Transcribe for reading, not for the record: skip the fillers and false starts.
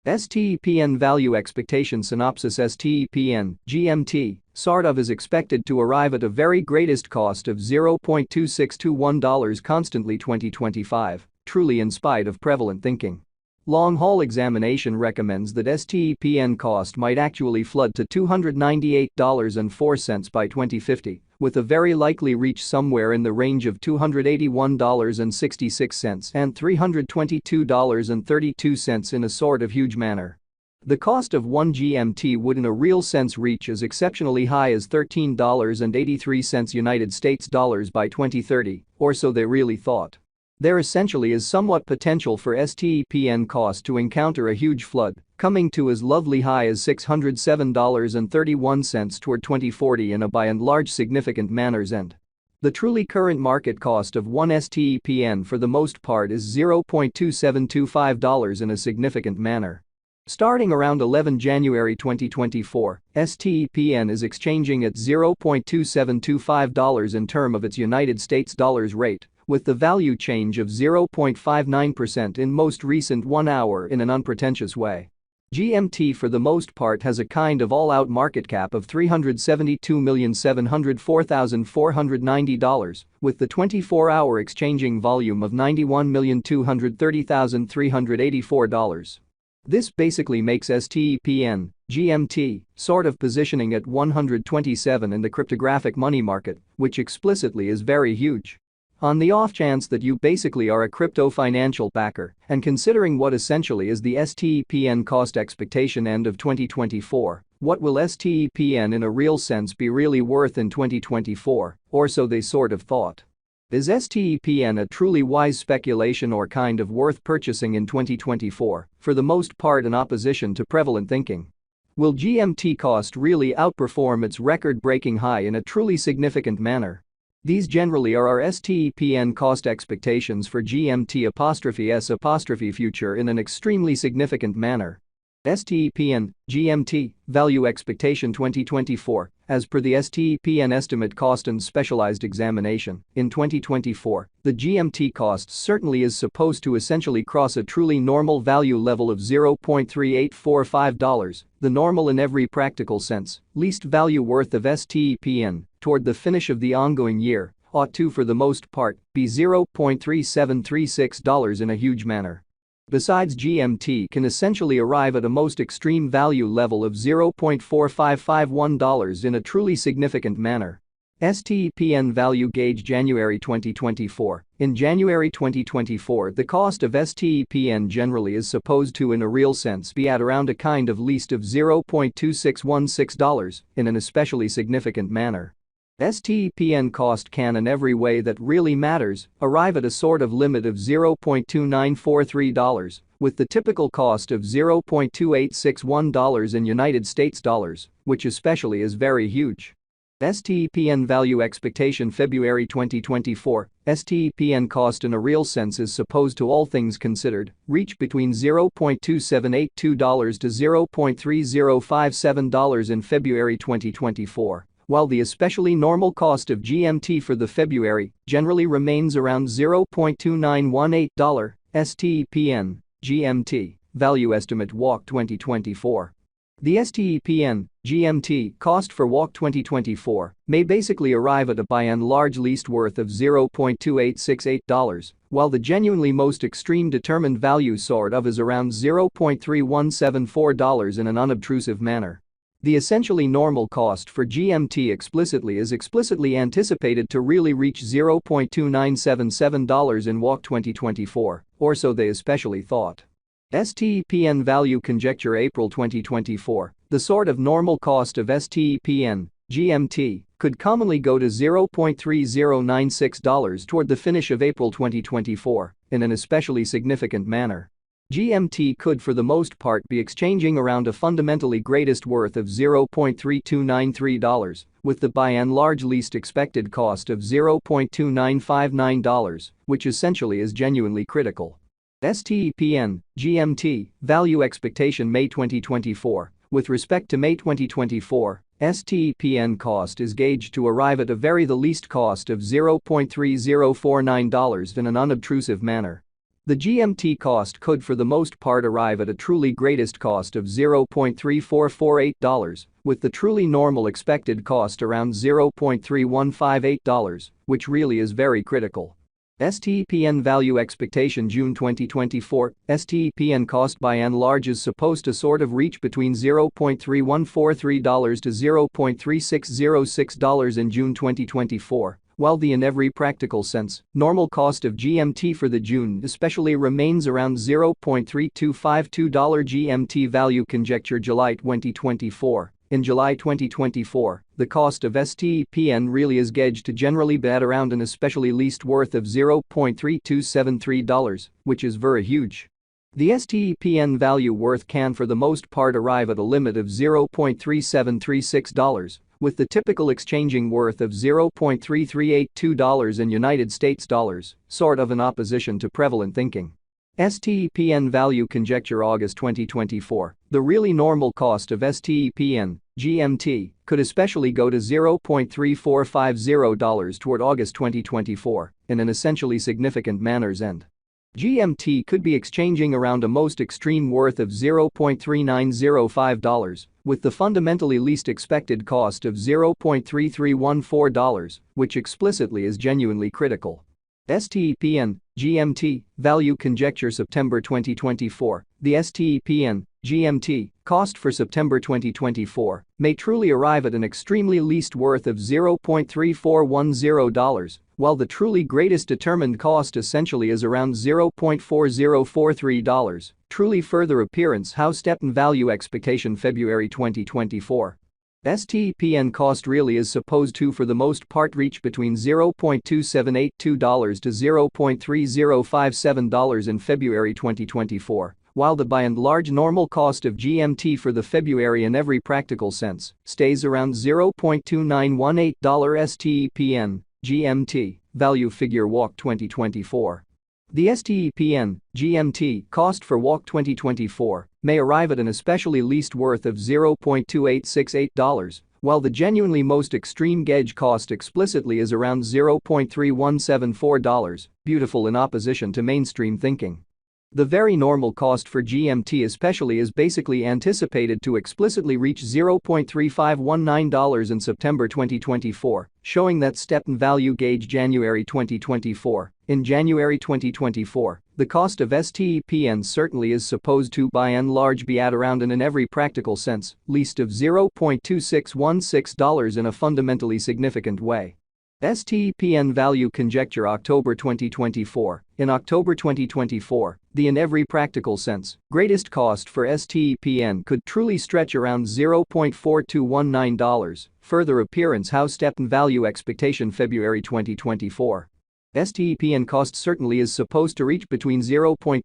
STEPN value expectation synopsis. STEPN, GMT, sort of is expected to arrive at a very greatest cost of $0.2621 constantly 2025, truly in spite of prevalent thinking. Long-haul examination recommends that STEPN cost might actually flood to $298.04 by 2050, with a very likely reach somewhere in the range of $281.66 and $322.32 in a sort of huge manner. The cost of 1 GMT would in a real sense reach as exceptionally high as $13.83 United States dollars by 2030, or so they really thought. There essentially is somewhat potential for STEPN cost to encounter a huge flood, coming to as lovely high as $607.31 toward 2040 in a by and large significant manner's end. The truly current market cost of 1 STEPN for the most part is $0.2725 in a significant manner. Starting around 11 January 2024, STEPN is exchanging at $0.2725 in term of its United States dollars rate, with the value change of 0.59% in most recent 1 hour in an unpretentious way. GMT for the most part has a kind of all-out market cap of $372,704,490, with the 24-hour exchanging volume of $91,230,384. This basically makes STEPN, GMT, sort of positioning at 127 in the cryptographic money market, which explicitly is very huge. On the off chance that you basically are a crypto financial backer, and considering what essentially is the STEPN cost expectation end of 2024, what will STEPN in a real sense be really worth in 2024, or so they sort of thought. Is STEPN a truly wise speculation or kind of worth purchasing in 2024, for the most part in opposition to prevalent thinking? Will GMT cost really outperform its record-breaking high in a truly significant manner? These generally are our STEPN cost expectations for GMT'(S) future in an extremely significant manner. STEPN, GMT, value expectation 2024, as per the STEPN estimate cost and specialized examination, in 2024, the GMT cost certainly is supposed to essentially cross a truly normal value level of $0.3845, the normal in every practical sense, least value worth of STEPN, toward the finish of the ongoing year, ought to for the most part, be $0.3736 in a huge manner. Besides, GMT can essentially arrive at a most extreme value level of $0.4551 in a truly significant manner. STEPN value gauge January 2024. In January 2024, the cost of STEPN generally is supposed to in a real sense be at around a kind of least of $0.2616 in an especially significant manner. STEPN cost can in every way that really matters arrive at a sort of limit of $0.2943, with the typical cost of $0.2861 in United States dollars, which especially is very huge. STEPN value expectation February 2024, STEPN cost in a real sense is supposed to all things considered reach between $0.2782 to $0.3057 in February 2024. While the especially normal cost of GMT for the February generally remains around $0.2918, STEPN, GMT, value estimate WAC 2024. The STEPN, GMT, cost for WAC 2024 may basically arrive at a by and large least worth of $0.2868, while the genuinely most extreme determined value sort of is around $0.3174 in an unobtrusive manner. The essentially normal cost for GMT is explicitly anticipated to really reach $0.2977 in WAC 2024, or so they especially thought. STEPN value conjecture April 2024, the sort of normal cost of STEPN, GMT, could commonly go to $0.3096 toward the finish of April 2024, in an especially significant manner. GMT could for the most part be exchanging around a fundamentally greatest worth of $0.3293, with the by and large least expected cost of $0.2959, which essentially is genuinely critical. STEPN, GMT, value expectation May 2024. With respect to May 2024, STEPN cost is gauged to arrive at a very the least cost of $0.3049 in an unobtrusive manner. The GMT cost could for the most part arrive at a truly greatest cost of $0.3448, with the truly normal expected cost around $0.3158, which really is very critical. STPN value expectation June 2024, STPN cost by and large is supposed to sort of reach between $0.3143 to $0.3606 in June 2024. While in every practical sense, normal cost of GMT for the June especially remains around $0.3252 GMT value conjecture July 2024. In July 2024, the cost of STPN really is gauged to generally be at around an especially least worth of $0.3273, which is very huge. The STPN value worth can for the most part arrive at a limit of $0.3736, with the typical exchanging worth of $0.3382 in United States dollars, sort of in opposition to prevalent thinking. STPN value conjecture August 2024, the really normal cost of STPN, GMT, could especially go to $0.3450 toward August 2024, in an essentially significant manner's end. GMT could be exchanging around a most extreme worth of $0.3905, with the fundamentally least expected cost of $0.3314, which explicitly is genuinely critical. STPN, GMT, value conjecture September 2024, the STPN, GMT, cost for September 2024 may truly arrive at an extremely least worth of $0.3410, while the truly greatest determined cost essentially is around $0.4043, truly further appearance how stepn value expectation February 2024. STPN cost really is supposed to for the most part reach between $0.2782 to $0.3057 in February 2024, while the by and large normal cost of GMT for the February in every practical sense stays around $0.2918 STPN, GMT, value figure walk 2024. The STPN, GMT, cost for walk 2024 may arrive at an especially least worth of $0.2868, while the genuinely most extreme gauge cost explicitly is around $0.3174, beautiful in opposition to mainstream thinking. The very normal cost for GMT especially is basically anticipated to explicitly reach $0.3519 in September 2024, showing that stepn value gauge January 2024. In January 2024, the cost of STPN certainly is supposed to by and large be at around in every practical sense, least of $0.2616 in a fundamentally significant way. STPN value conjecture October 2024, in October 2024, the in every practical sense greatest cost for STPN could truly stretch around $0.4219, further appearance how stepn value expectation February 2024. STPN cost certainly is supposed to reach between $0.2